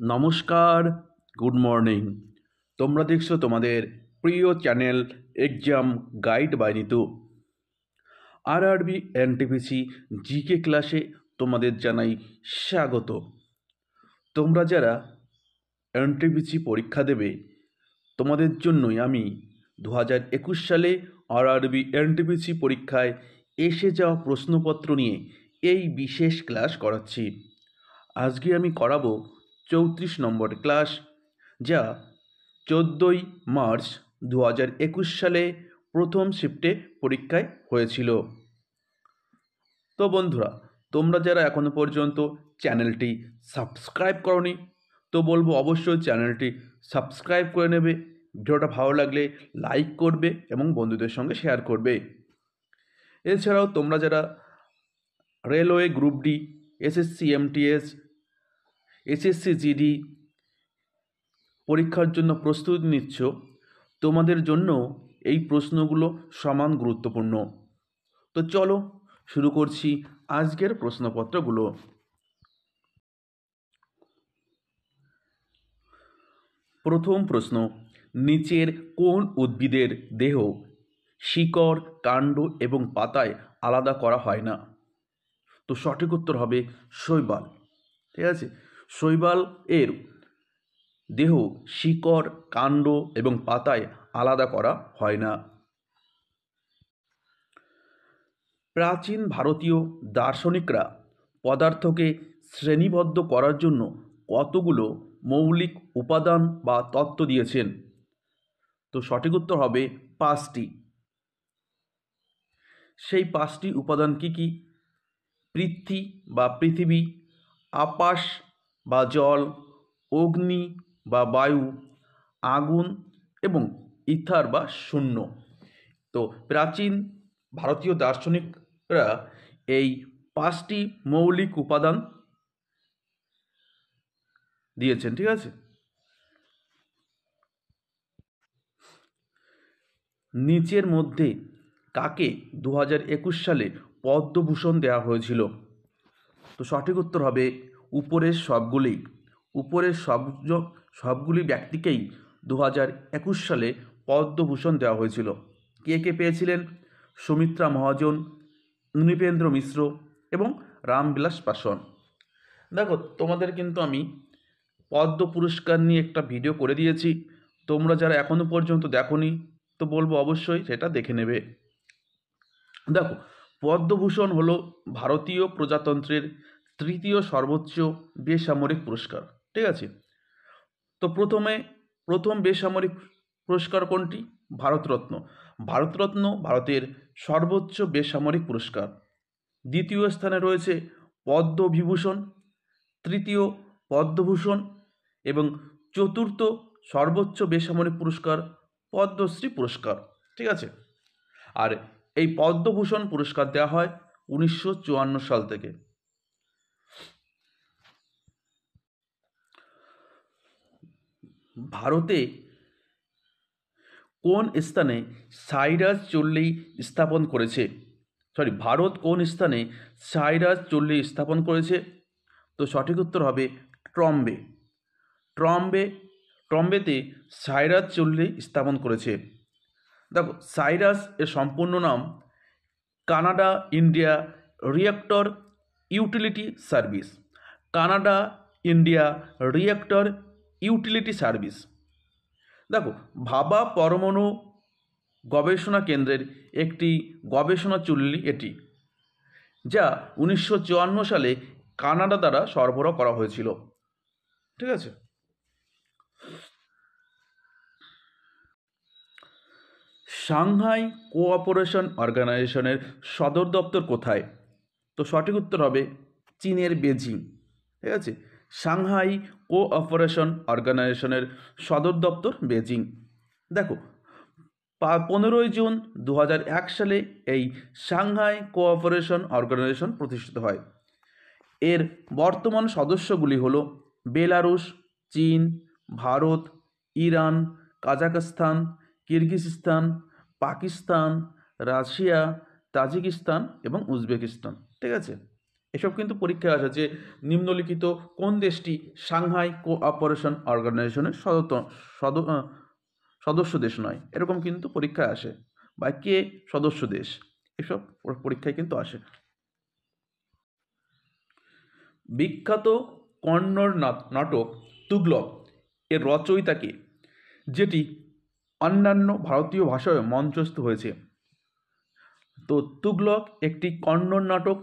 নমস্কার, good morning. তোমরা দেখছো তোমাদের প্রিয় channel exam guide by Nitu. RRB NTPC GK ক্লাসে তোমাদের জানাই স্বাগত। তোমরা যারা এনটিপিসি পরীক্ষা দেবে তোমাদের জন্যই আমি 2021 সালে আরআরবি এনটিপিসি পরীক্ষায় এসে যাওয়া প্রশ্নপত্র নিয়ে এই বিশেষ ক্লাস করাচ্ছি। আজকে আমি করাবো 34 নম্বর ক্লাস, যা 14ই মার্চ 2021 সালে প্রথম শিফটে পরীক্ষায় হয়েছিল। তো বন্ধুরা, তোমরা যারা এখনো পর্যন্ত চ্যানেলটি সাবস্ক্রাইব করনি, তো বলবো অবশ্যই চ্যানেলটি সাবস্ক্রাইব করে নেবে। ভিডিওটা ভালো লাগলে লাইক করবে এবং বন্ধুদের সঙ্গে শেয়ার করবে। এছাড়াও তোমরা যারা railway group D, SSC MTS, SSC GD পরীক্ষার জন্য প্রস্তুতি নিচ্ছ, তোমাদের জন্য এই প্রশ্নগুলো সমান গুরুত্বপূর্ণ। তো চলো শুরু করছি আজকের প্রশ্নপত্রগুলো। প্রথম প্রশ্ন, নিচের কোন উদ্ভিদের দেহ শিকড়, কাণ্ড এবং পাতায় আলাদা করা হয় না? তো সঠিক উত্তর হবে শৈবাল। ঠিক আছে, শৈবাল এর দেহ শিকড়, কাণ্ড এবং পাতায় আলাদা করা হয় না। প্রাচীন ভারতীয় দার্শনিকরা পদার্থকে শ্রেণীবদ্ধ করার জন্য কতগুলো মৌলিক উপাদান বা তত্ত্ব দিয়েছেন? তো সঠিক উত্তর হবে 5টি। সেই 5টি উপাদান কি কি? পৃথ্বী বা পৃথিবী, আকাশ বা জল, অগ্নি বা বায়ু, আগুন এবং ইথার বা শূন্য। তো প্রাচীন ভারতীয় দার্শনিকরা এই 5টি মৌলিক উপাদান দিয়েছেন। ঠিক আছে, নিচের মধ্যে কাকে 2021 সালে পদ্মভূষণ দেওয়া হয়েছিল? তো সঠিক উত্তর হবে উপরের সবগুলি ব্যক্তিকেই 2021 সালে পদ্মভূষণ দেওয়া হয়েছিল। কে কে পেয়েছিলেন? সুমিত্রা মহাজন, নৃপেন্দ্র মিশ্র এবং রামবিলাস পাসওয়ান। দেখো, তোমাদের কিন্তু আমি পদ্ম পুরস্কার নিয়ে একটা ভিডিও করে দিয়েছি। তোমরা যারা এখনো পর্যন্ত দেখোনি, তো বলবো অবশ্যই সেটা দেখে নেবে। দেখো, পদ্মভূষণ হলো ভারতীয় প্রজাতন্ত্রের তৃতীয় সর্বোচ্চ বেসামরিক পুরস্কার। ঠিক আছে, তো প্রথম বেসামরিক পুরস্কার কোনটি? ভারতরত্ন। ভারতরত্ন ভারতের সর্বোচ্চ বেসামরিক পুরস্কার। দ্বিতীয় স্থানে রয়েছে পদ্মবিভূষণ, তৃতীয় পদ্মভূষণ এবং চতুর্থ সর্বোচ্চ বেসামরিক পুরস্কার পদ্মশ্রী পুরস্কার। ঠিক আছে, আর এই পদ্মভূষণ পুরস্কার দেওয়া হয় 1954 সাল থেকে। ভারতে কোন স্থানে সাইরাস চল্লী স্থাপন করেছে? ভারত কোন স্থানে সাইরাস চল্লী স্থাপন করেছে? তো সঠিক উত্তর হবে ট্রম্বে। ট্রম্বেতে সাইরাস চল্লী স্থাপন করেছে। দেখো, সাইরাস এর সম্পূর্ণ নাম Canada India reactor utility service. Canada India reactor utility service. দেখো, ভাবা পরমাণু গবেষণা কেন্দ্রের একটি গবেষণা চুল্লি এটি, যা 1954 সালে কানাডা দ্বারা সরবরাহ করা হয়েছিল। ঠিক আছে, সাংহাই কোঅপারেশন অর্গানাইজেশনের সদর দপ্তর কোথায়? তো সঠিক উত্তর হবে চীনের বেজিং। ঠিক আছে, সাংহাই কোঅপারেশন অর্গানাইজেশনের সদর দপ্তর বেজিং। দেখো, 15ই জুন 2001 সালে এই সাংহাই কোঅপারেশন অর্গানাইজেশন প্রতিষ্ঠিত হয়। এর বর্তমান সদস্যগুলি হলো বেলারুশ, চীন, Bharat, Iran, Kazakhstan, Kyrgyzstan, Pakistan, Russia, Tajikistan এবং উজবেকিস্তান। ঠিক আছে, এসব কিন্তু পরীক্ষায় আসে যে নিম্নলিখিত কোন দেশটি সাংহাই কোঅপারেশন অর্গানাইজেশনের সদস্য দেশ নয়, এরকম কিন্তু পরীক্ষায় আসে, বা কে সদস্য দেশ, এসব পরীক্ষায় কিন্তু আসে। বিখ্যাত কন্নড় নাটক তুগলক এর রচয়িতাকে, যেটি অন্যান্য ভারতীয় ভাষায় মঞ্চস্থ হয়েছে। তো তুগলক একটি কন্নড় নাটক,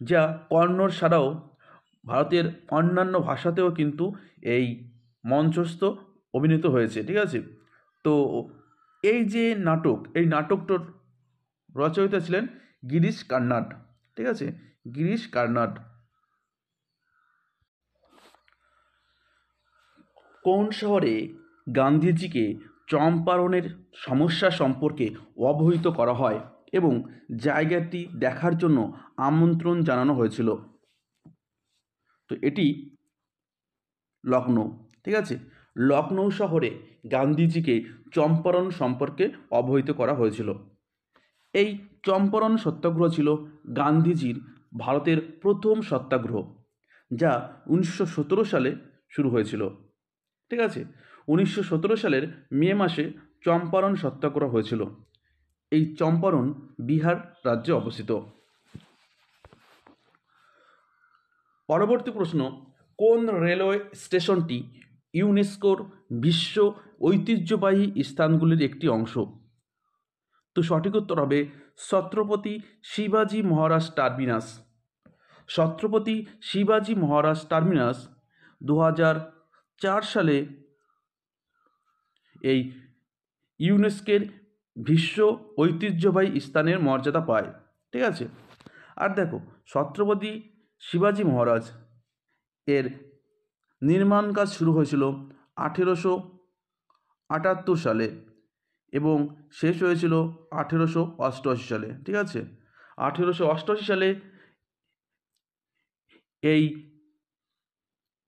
যা কন্নড় ছাড়াও ভারতের অন্যান্য ভাষাতেও কিন্তু এই মঞ্চস্থ অভিনীত হয়েছে, ঠিক আছে। তো এই যে নাটক, এই নাটকটার রচয়িতা ছিলেন গিরিশ কার্নাড, ঠিক আছে, গিরিশ কার্নাড। কোন শহরে গান্ধীজিকে চম্পারণের সমস্যা সম্পর্কে অবহিত করা হয় এবং জায়গাটি দেখার জন্য আমন্ত্রণ জানানো হয়েছিল? তো এটি লখনৌ, ঠিক আছে। লখনৌ শহরে গান্ধীজিকে চম্পারণ সম্পর্কে অবহিত করা হয়েছিল। এই চম্পারণ সত্যাগ্রহ ছিল গান্ধীজির ভারতের প্রথম সত্যাগ্রহ, যা 1917 সালে শুরু হয়েছিল, ঠিক আছে। 1917 সালের মে মাসে চম্পারণ সত্যাগ্রহ হয়েছিল। এই চম্পারণ বিহার রাজ্যে অবস্থিত। পরবর্তী প্রশ্ন, কোন রেলওয়ে স্টেশনটি ইউনেস্কোর বিশ্ব ঐতিহ্যবাহী স্থানগুলির একটি অংশ? তো সঠিক উত্তর হবে ছত্রপতি শিবাজি মহারাজ টার্মিনাস। ছত্রপতি শিবাজি মহারাজ টার্মিনাস 2004 সালে এই ইউনেস্কোর বিশ্ব ঐতিহ্যবাহী স্থানের মর্যাদা পায়, ঠিক আছে। আর দেখো, ছত্রপতি শিবাজি মহারাজ এর নির্মাণ কাজ শুরু হয়েছিল 1878 সালে এবং শেষ হয়েছিল 1888 সালে, ঠিক আছে। 1888 সালে এই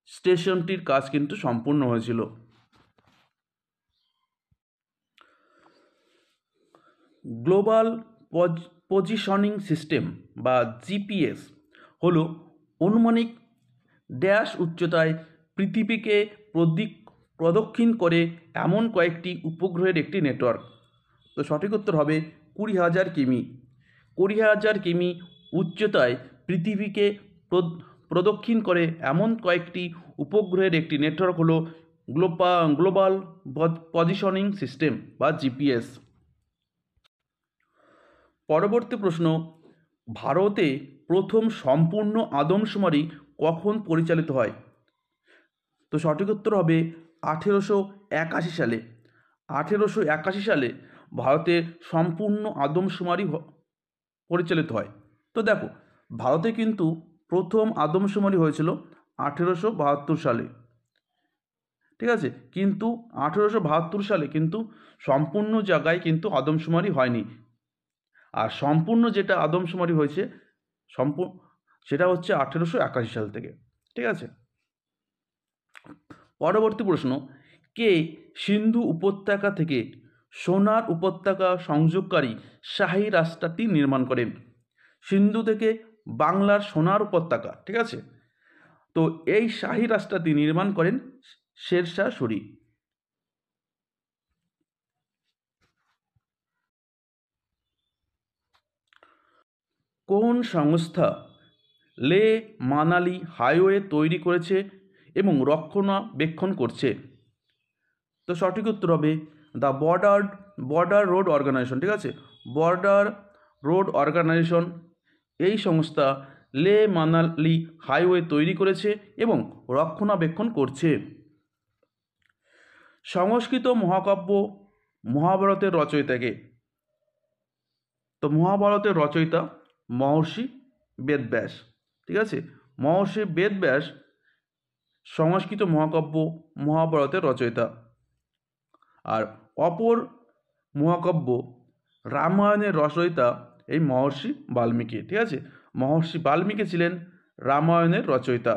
স্টেশনটির কাজ কিন্তু সম্পূর্ণ হয়েছিল। গ্লোবাল পজিশনিং সিস্টেম বা জিপিএস হলো অনুমানিক ড্যাশ উচ্চতায় পৃথিবীকে প্রদক্ষিণ করে এমন কয়েকটি উপগ্রহের একটি নেটওয়ার্ক। তো সঠিক উত্তর হবে 20,000 কিমি। 20,000 কিমি উচ্চতায় পৃথিবীকে প্রদক্ষিণ করে এমন কয়েকটি উপগ্রহের একটি নেটওয়ার্ক হলো গ্লোবাল পজিশনিং সিস্টেম বা জিপিএস। পরবর্তী প্রশ্ন, ভারতে প্রথম সম্পূর্ণ আদমশুমারি কখন পরিচালিত হয়? তো সঠিক উত্তর হবে 1881 সালে। 1881 সালে ভারতে সম্পূর্ণ আদমশুমারি পরিচালিত হয়। তো দেখো, ভারতে কিন্তু প্রথম আদমশুমারি হয়েছিল 1872 সালে, ঠিক আছে। কিন্তু 1872 সালে কিন্তু সম্পূর্ণ জায়গায় কিন্তু আদমশুমারি হয়নি। আর সম্পূর্ণ যেটা আদমশুমারি হয়েছে সেটা হচ্ছে 1881 সাল থেকে, ঠিক আছে। পরবর্তী প্রশ্ন, কে সিন্ধু উপত্যকা থেকে সোনার উপত্যকা সংযোগকারী শাহী রাস্তাটি নির্মাণ করেন? সিন্ধু থেকে বাংলার সোনার উপত্যকা, ঠিক আছে। তো এই শাহী রাস্তাটি নির্মাণ করেন শেরশাহ সূরি। কোন সংস্থা লে মানালি হাইওয়ে তৈরি করেছে এবং রক্ষণাবেক্ষণ করছে? তো সঠিক উত্তর হবে দ্য বর্ডার রোড অর্গানাইজেশন, ঠিক আছে। বর্ডার রোড অর্গানাইজেশন এই সংস্থা লে মানালি হাইওয়ে তৈরি করেছে এবং রক্ষণাবেক্ষণ করছে। সংস্কৃত মহাকাব্য মহাভারতের রচয়িতাকে? তো মহাভারতের রচয়িতা মহর্ষি বেদব্যাস, ঠিক আছে। মহর্ষি বেদব্যাস সংস্কৃত মহাকাব্য মহাভারতের রচয়িতা। আর অপর মহাকাব্য রামায়ণের রচয়িতা এই মহর্ষি বাল্মীকি, ঠিক আছে। মহর্ষি বাল্মীকি ছিলেন রামায়ণের রচয়িতা।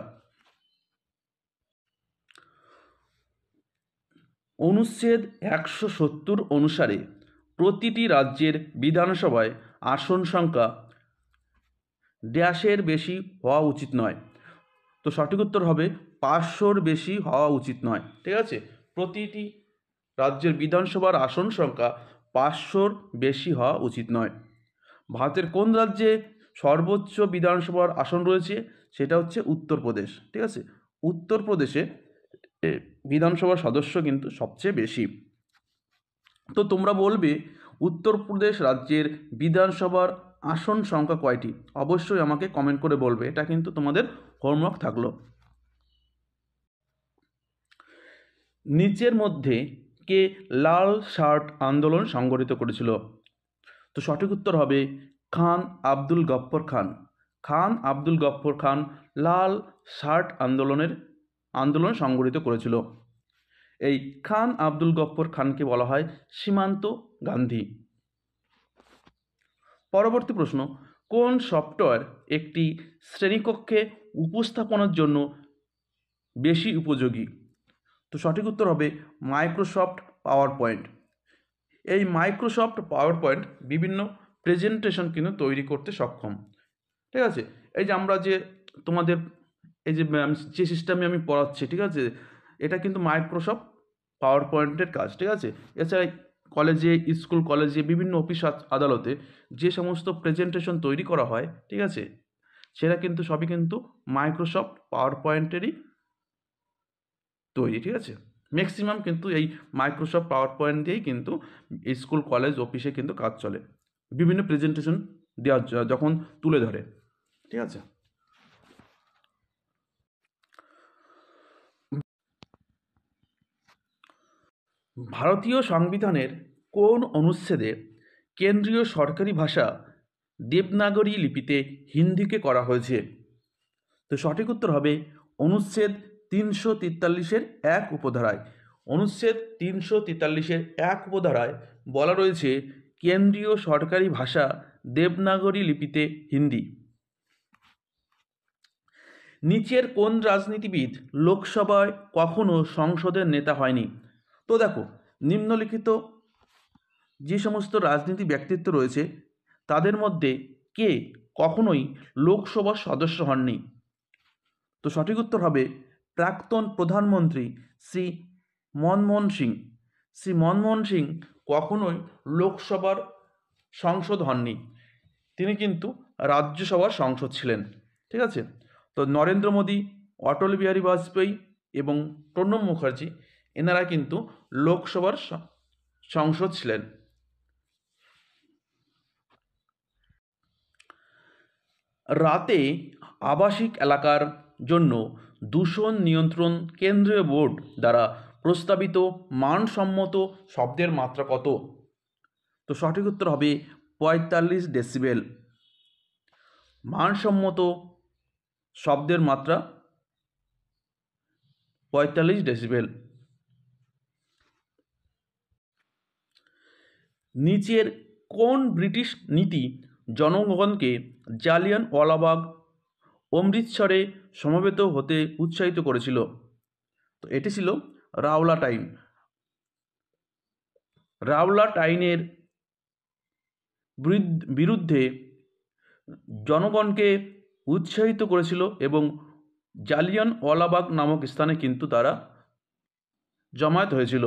অনুচ্ছেদ 170 অনুসারে প্রতিটি রাজ্যের বিধানসভায় আসন সংখ্যা ড্যাশের বেশি হওয়া উচিত নয়। তো সঠিক উত্তর হবে 500-র বেশি হওয়া উচিত নয়। ঠিক আছে, প্রতিটি রাজ্যের বিধানসভার আসন সংখ্যা 500-র বেশি হওয়া উচিত নয়। ভারতের কোন রাজ্যে সর্বোচ্চ বিধানসভার আসন রয়েছে? সেটা হচ্ছে উত্তরপ্রদেশ। ঠিক আছে, উত্তরপ্রদেশে বিধানসভার সদস্য কিন্তু সবচেয়ে বেশি। তো তোমরা বলবে উত্তরপ্রদেশ রাজ্যের বিধানসভার আসন সংখ্যা কয়টি? অবশ্যই আমাকে কমেন্ট করে বলবে, এটা কিন্তু তোমাদের হোমওয়ার্ক থাকলো। নিচের মধ্যে কে লাল শার্ট আন্দোলন সংগঠিত করেছিল? তো সঠিক উত্তর হবে খান আব্দুল গফ্ফর খান। খান আব্দুল গফ্ফর খান লাল শার্ট আন্দোলন সংগঠিত করেছিল। এই খান আব্দুল গফ্ফর খানকে বলা হয় সীমান্ত গান্ধী। পরবর্তী প্রশ্ন, কোন সফটওয়্যার একটি শ্রেণীকক্ষে উপস্থাপনার জন্য বেশি উপযোগী? তো সঠিক উত্তর হবে মাইক্রোসফট পাওয়ার পয়েন্ট। এই মাইক্রোসফট পাওয়ার পয়েন্ট বিভিন্ন প্রেজেন্টেশন কিন্তু তৈরি করতে সক্ষম। ঠিক আছে, এই যে আমরা যে তোমাদের এই যে সিস্টেমে আমি পড়াচ্ছি, ঠিক আছে, এটা কিন্তু মাইক্রোসফট পাওয়ার পয়েন্টের কাজ। ঠিক আছে, এছাড়া কলেজে, স্কুল কলেজে, বিভিন্ন অফিস আদালতে যে সমস্ত প্রেজেন্টেশন তৈরি করা হয়, ঠিক আছে, সেটা কিন্তু সবই কিন্তু মাইক্রোসফট পাওয়ার পয়েন্টেরই তৈরি। ঠিক আছে, ম্যাক্সিমাম কিন্তু এই মাইক্রোসফট পাওয়ার পয়েন্ট দিয়েই কিন্তু স্কুল কলেজ অফিসে কিন্তু কাজ চলে, বিভিন্ন প্রেজেন্টেশন দেওয়া যখন তুলে ধরে। ঠিক আছে, ভারতীয় সংবিধানের কোন অনুচ্ছেদে কেন্দ্রীয় সরকারি ভাষা দেবনাগরী লিপিতে হিন্দিকে করা হয়েছে? তো সঠিক উত্তর হবে অনুচ্ছেদ 343-এর 1 উপধারায়। অনুচ্ছেদ 343-এর 1 উপধারায় বলা রয়েছে কেন্দ্রীয় সরকারি ভাষা দেবনাগরী লিপিতে হিন্দি। নিচের কোন রাজনীতিবিদ লোকসভায় কখনো সংসদের নেতা হয়নি? তো দেখো, নিম্নলিখিত যে সমস্ত রাজনীতি ব্যক্তিত্ব রয়েছে তাদের মধ্যে কে কখনোই লোকসভার সদস্য হননি? তো সঠিক উত্তর হবে প্রাক্তন প্রধানমন্ত্রী শ্রী মনমোহন সিং। শ্রী মনমোহন সিং কখনোই লোকসভার সাংসদ হননি, তিনি কিন্তু রাজ্যসভার সাংসদ ছিলেন। ঠিক আছে, তো নরেন্দ্র মোদী, অটল বিহারী বাজপেয়ী এবং প্রণব মুখার্জি এনারা কিন্তু লোকসভার সাংসদ ছিলেন। রাতে আবাসিক এলাকার জন্য দূষণ নিয়ন্ত্রণ কেন্দ্রীয় বোর্ড দ্বারা প্রস্তাবিত মানসম্মত শব্দের মাত্রা কত? তো সঠিক উত্তর হবে 45 ডেসিবেল। মানসম্মত শব্দের মাত্রা 45 ডেসিবেল। নিচের কোন ব্রিটিশ নীতি জনগণকে জালিয়ানওয়ালাবাগ অমৃতসরে সমবেত হতে উৎসাহিত করেছিল? তো এটি ছিল রাওলাট আইন। রাওলাট আইনের বিরুদ্ধে জনগণকে উৎসাহিত করেছিল এবং জালিয়ানওয়ালাবাগ নামক স্থানে কিন্তু তারা জমায়েত হয়েছিল।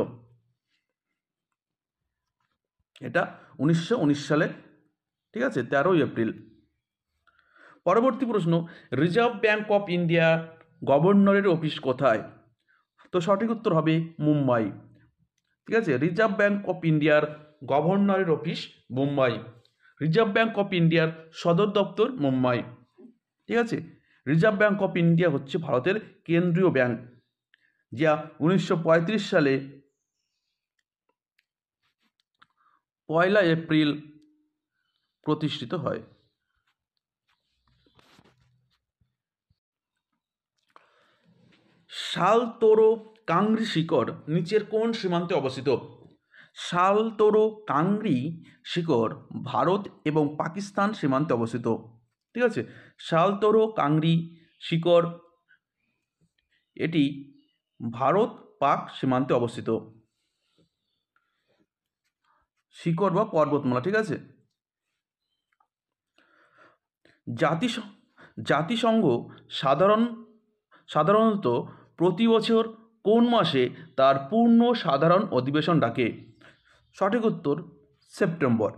এটা 1919 সালে, ঠিক আছে, 13 এপ্রিল। পরবর্তী প্রশ্ন, রিজার্ভ ব্যাঙ্ক অফ ইন্ডিয়া গভর্নরের অফিস কোথায়? তো সঠিক উত্তর হবে মুম্বাই। ঠিক আছে, রিজার্ভ ব্যাঙ্ক অফ ইন্ডিয়ার গভর্নরের office Mumbai. Reserve bank of ইন্ডিয়ার সদর দপ্তর মুম্বাই। ঠিক আছে, রিজার্ভ ব্যাঙ্ক অফ ইন্ডিয়া হচ্ছে ভারতের কেন্দ্রীয় ব্যাঙ্ক, যা 1935 সালে 1 এপ্রিল প্রতিষ্ঠিত হয়। সালতোরো কাংরি শিকড় নিচের কোন সীমান্তে অবস্থিত? সালতোরো কাংরি শিকড় ভারত এবং পাকিস্তান সীমান্তে অবস্থিত। ঠিক আছে, সালতোরো কাংরি শিকড় এটি ভারত পাক সীমান্তে অবস্থিত শিকড় বা পর্বতমালা। ঠিক আছে, জাতিস- জাতিসংঘ সাধারণত প্রতি বছর কোন মাসে তার পূর্ণ সাধারণ অধিবেশন ডাকে? সঠিক উত্তর সেপ্টেম্বর।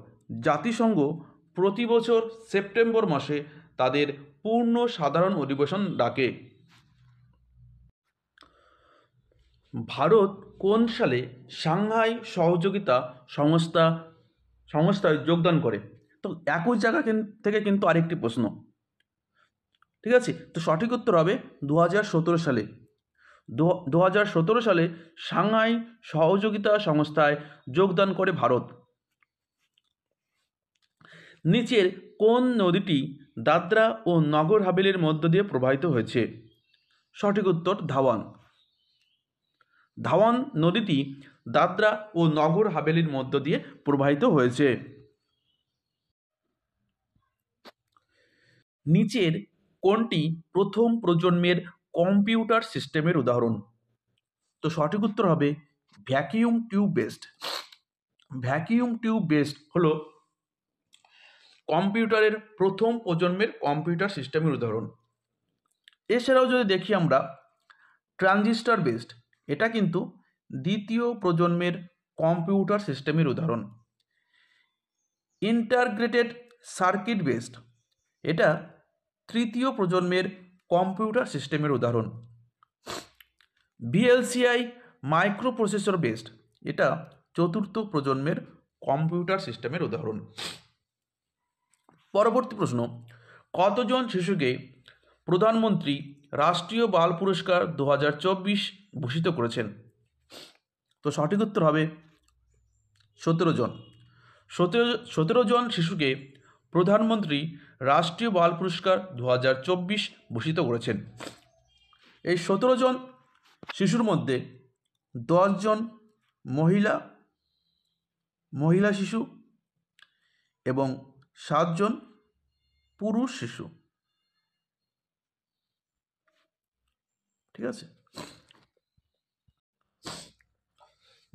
জাতিসংঘ প্রতি বছর সেপ্টেম্বর মাসে তাদের পূর্ণ সাধারণ অধিবেশন ডাকে। ভারত কোন সালে সাংহাই সহযোগিতা সংস্থায় যোগদান করে? তো একই জায়গা থেকে কিন্তু আরেকটি প্রশ্ন, ঠিক আছে? তো সঠিক উত্তর হবে 2017 সালে। 2017 সালে সাংহাই সহযোগিতা সংস্থায় যোগদান করে ভারত। নিচের কোন নদীটি দাদরা ও নগর হাভেলির মধ্য দিয়ে প্রবাহিত হয়েছে? সঠিক উত্তর ধাওয়ান। ধাওয়ান নদীটি দাদরা ও নগর হাভেলির মধ্য দিয়ে প্রবাহিত হয়েছে। নিচের কোনটি প্রথম প্রজন্মের কম্পিউটার সিস্টেমের উদাহরণ? তো সঠিক উত্তর হবে vacuum tube based. Vacuum tube based হলো কম্পিউটারের প্রথম প্রজন্মের কম্পিউটার সিস্টেমের উদাহরণ। এছাড়াও যদি দেখি আমরা ট্রানজিস্টর বেসড, এটা কিন্তু দ্বিতীয় প্রজন্মের কম্পিউটার সিস্টেমের উদাহরণ। ইন্টারগ্রেটেড সার্কিট বেসড, এটা তৃতীয় প্রজন্মের কম্পিউটার সিস্টেমের উদাহরণ। ভিএলসিআই মাইক্রোপ্রসেসর বেসড, এটা চতুর্থ প্রজন্মের কম্পিউটার সিস্টেমের উদাহরণ। পরবর্তী প্রশ্ন, কতজন শিশুকে প্রধানমন্ত্রী রাষ্ট্রীয় বাল পুরস্কার 2024 ভূষিত করেছেন? তো সঠিক উত্তর হবে 17 জন। 17 জন শিশুকে প্রধানমন্ত্রী রাষ্ট্রীয় বাল পুরস্কার 2024 ভূষিত করেছেন। এই 17 জন শিশুর মধ্যে 10 জন মহিলা শিশু এবং 7 জন পুরুষ শিশু, ঠিক আছে?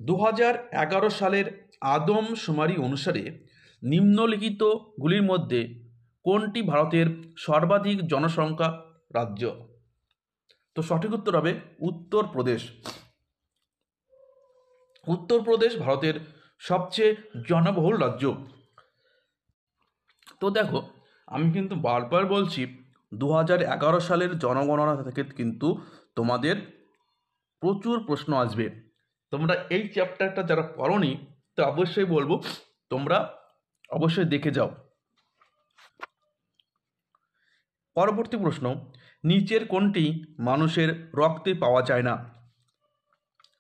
2011 সালের আদমশুমারি অনুসারে নিম্নলিখিতগুলির মধ্যে কোনটি ভারতের সর্বাধিক জনসংখ্যা রাজ্য? তো সঠিক উত্তর হবে উত্তরপ্রদেশ। উত্তরপ্রদেশ ভারতের সবচেয়ে জনবহুল রাজ্য। তো দেখো, আমি কিন্তু বারবার বলছি 2011 সালের জনগণনা থেকে কিন্তু তোমাদের প্রচুর প্রশ্ন আসবে। তোমরা এই চ্যাপ্টারটা যারা পড়োনি, তো অবশ্যই বলবো তোমরা অবশ্যই দেখে যাও। পরবর্তী প্রশ্ন, নিচের কোনটি মানুষের রক্তে পাওয়া যায় না?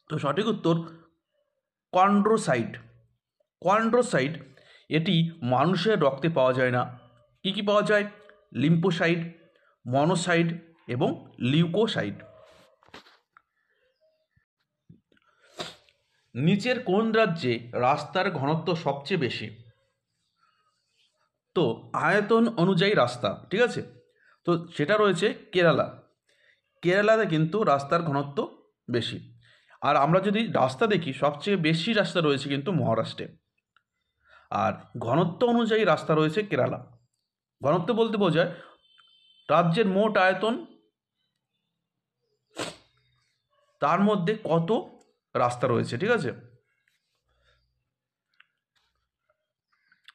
তো সঠিক উত্তর কন্ড্রোসাইট। কন্ড্রোসাইট এটি মানুষের রক্তে পাওয়া যায় না। কি কি পাওয়া যায়? লিম্ফোসাইট, মনোসাইট এবং লিউকোসাইট। নিচের কোন রাজ্যে রাস্তার ঘনত্ব সবচেয়ে বেশি? তো আয়তন অনুযায়ী রাস্তা, ঠিক আছে? তো সেটা রয়েছে কেরালা। কেরালাতে কিন্তু রাস্তার ঘনত্ব বেশি। আর আমরা যদি রাস্তা দেখি, সবচেয়ে বেশি রাস্তা রয়েছে কিন্তু মহারাষ্ট্রে। আর ঘনত্ব অনুযায়ী রাস্তা রয়েছে কেরালা। ঘনত্ব বলতে বোঝায় রাজ্যের মোট আয়তন, তার মধ্যে কত রাস্তা রয়েছে, ঠিক আছে?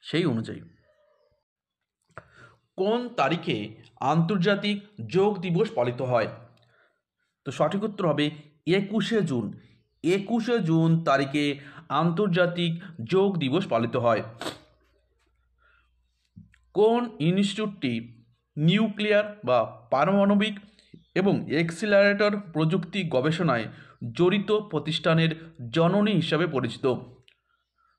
সেই অনুযায়ী। কোন তারিখে আন্তর্জাতিক যোগ দিবস পালিত হয়? তো সঠিক উত্তর হবে 21শে জুন। 21শে জুন তারিখে আন্তর্জাতিক যোগ দিবস পালিত হয়। কোন ইনস্টিটিউটটি নিউক্লিয়ার বা পারমাণবিক এবং এক্সিলারেটর প্রযুক্তি গবেষণায় জড়িত প্রতিষ্ঠানের জননী হিসাবে পরিচিত?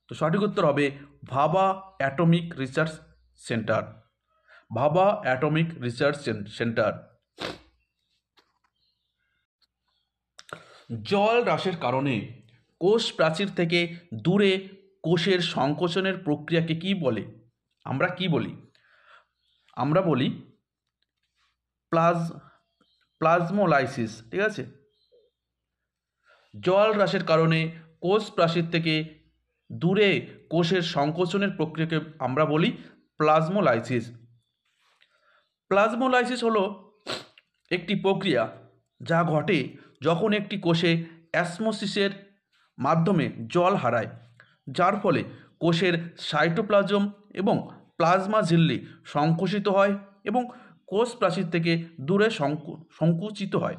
তো সঠিক উত্তর হবে ভাবা অ্যাটমিক রিসার্চ সেন্টার। ভাবা অ্যাটমিক রিসার্চ সেন্টার। জল হ্রাসের কারণে কোষ প্রাচীর থেকে দূরে কোষের সংকোচনের প্রক্রিয়াকে কি বলে? আমরা কি বলি? আমরা বলি প্লাজমোলাইসিস, ঠিক আছে? জল হ্রাসের কারণে কোষ প্রাচীর থেকে দূরে কোষের সংকোচনের প্রক্রিয়াকে আমরা বলি প্লাজমোলাইসিস। প্লাজমোলাইসিস হলো একটি প্রক্রিয়া যা ঘটে যখন একটি কোষে অ্যাসমোসিসের মাধ্যমে জল হারায়, যার ফলে কোষের সাইটোপ্লাজম এবং প্লাজমা ঝিল্লি সংকুচিত হয় এবং কোষ প্রাচীর থেকে দূরে সংকুচিত হয়।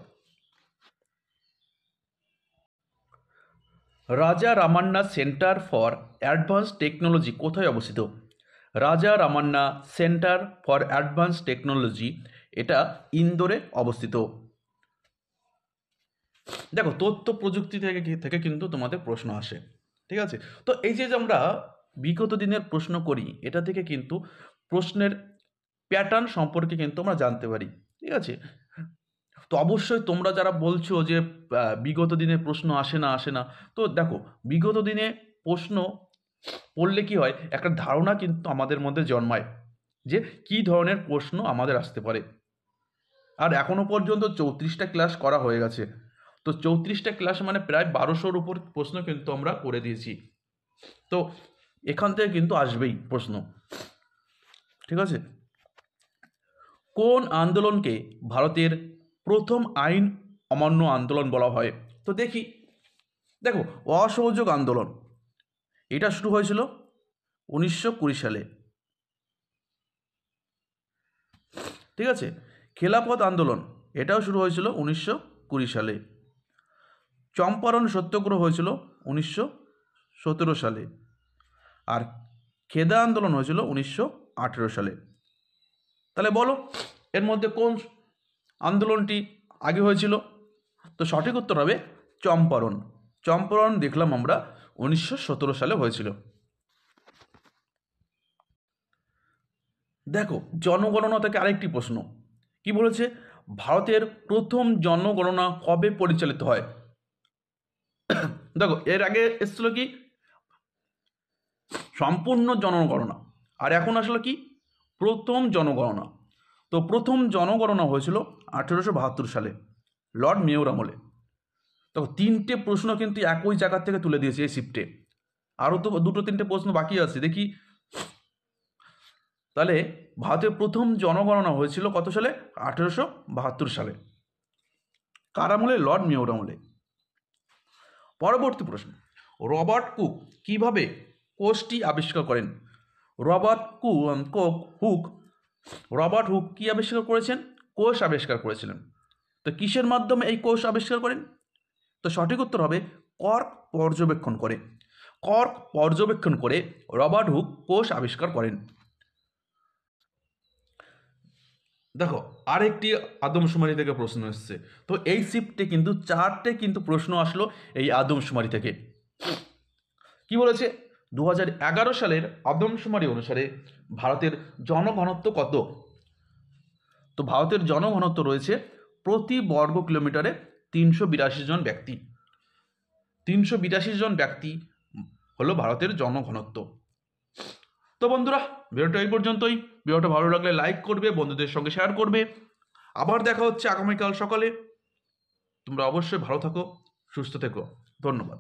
রাজা Ramanna centre for advance technology কোথায় অবস্থিত? রাজা Ramanna centre for advance technology এটা ইন্দোরে অবস্থিত। দেখো, তথ্য প্রযুক্তি থেকে কিন্তু তোমাদের প্রশ্ন আসে, ঠিক আছে? তো এই যে আমরা বিগত দিনের প্রশ্ন করি, এটা থেকে কিন্তু প্রশ্নের প্যাটার্ন সম্পর্কে কিন্তু আমরা জানতে পারি, ঠিক আছে? তো অবশ্যই তোমরা যারা বলছো যে বিগত দিনের প্রশ্ন আসে না, তো দেখো, বিগত দিনে প্রশ্ন পড়লে কি হয়, একটা ধারণা কিন্তু আমাদের মধ্যে জন্মায় যে কি ধরনের প্রশ্ন আমাদের আসতে পারে। আর এখনো পর্যন্ত 34টা ক্লাস করা হয়ে গেছে, তো 34টা ক্লাস মানে প্রায় 1200-র উপর প্রশ্ন কিন্তু আমরা করে দিয়েছি। তো এখান থেকে কিন্তু আসবেই প্রশ্ন, ঠিক আছে? কোন আন্দোলনকে ভারতের প্রথম আইন অমান্য আন্দোলন বলা হয়? তো দেখো, অসহযোগ আন্দোলন এটা শুরু হয়েছিল 1920 সালে, ঠিক আছে? খেলাফত আন্দোলন এটাও শুরু হয়েছিল 1920 সালে। চম্পারণ সত্যাগ্রহ হয়েছিল 1917 সালে। আর খেদা আন্দোলন হয়েছিল 1918 সালে। তাহলে বলো, এর মধ্যে কোন আন্দোলনটি আগে হয়েছিল? তো সঠিক উত্তর হবে চম্পারণ। চম্পারণ দেখলাম আমরা 1917 সালে হয়েছিল। দেখো, জনগণনা থেকে আরেকটি প্রশ্ন কি বলেছে, ভারতের প্রথম জনগণনা কবে পরিচালিত হয়? দেখো, এর আগে এসেছিল কি সম্পূর্ণ জনগণনা, আর এখন আসলে কি প্রথম জনগণনা। তো প্রথম জনগণনা হয়েছিল 1872 সালে লর্ড মেয়র আমলে। দেখো, 3টে প্রশ্ন কিন্তু একই জায়গা থেকে তুলে দিয়েছে এই শিফটে, আরও তো 2-3টে প্রশ্ন বাকি আছে, দেখি। তাহলে ভারতের প্রথম জনগণনা হয়েছিল কত সালে? 1872 সালে। কার আমলে? লর্ড মেয়র আমলে। পরবর্তী প্রশ্ন, রবার্ট কুক কিভাবে কোষটি আবিষ্কার করেন? রবার্ট হুক কি আবিষ্কার করেছেন? কোষ আবিষ্কার করেছিলেন। তো কিসের মাধ্যমে এই কোষ আবিষ্কার করেন? তো সঠিক উত্তর হবে কর্ক পর্যবেক্ষণ করে। কর্ক পর্যবেক্ষণ করে রবার্ট হুক কোষ আবিষ্কার করেন। দেখো, আরেকটি আদমশুমারি থেকে প্রশ্ন এসছে। তো এই শিফটে কিন্তু 4টে কিন্তু প্রশ্ন আসলো এই আদমশুমারি থেকে। কি বলেছে? 2011 সালের আদমশুমারি অনুসারে ভারতের জনঘনত্ব কত? তো ভারতের জনঘনত্ব রয়েছে প্রতি বর্গ কিলোমিটারে 382 জন ব্যক্তি। 382 জন ব্যক্তি হলো ভারতের জনঘনত্ব। তো বন্ধুরা, ভিডিওটা এই পর্যন্তই। ভিডিওটা ভালো লাগলে লাইক করবে, বন্ধুদের সঙ্গে শেয়ার করবে। আবার দেখা হচ্ছে আগামীকাল সকালে। তোমরা অবশ্যই ভালো থাকো, সুস্থ থেকো। ধন্যবাদ।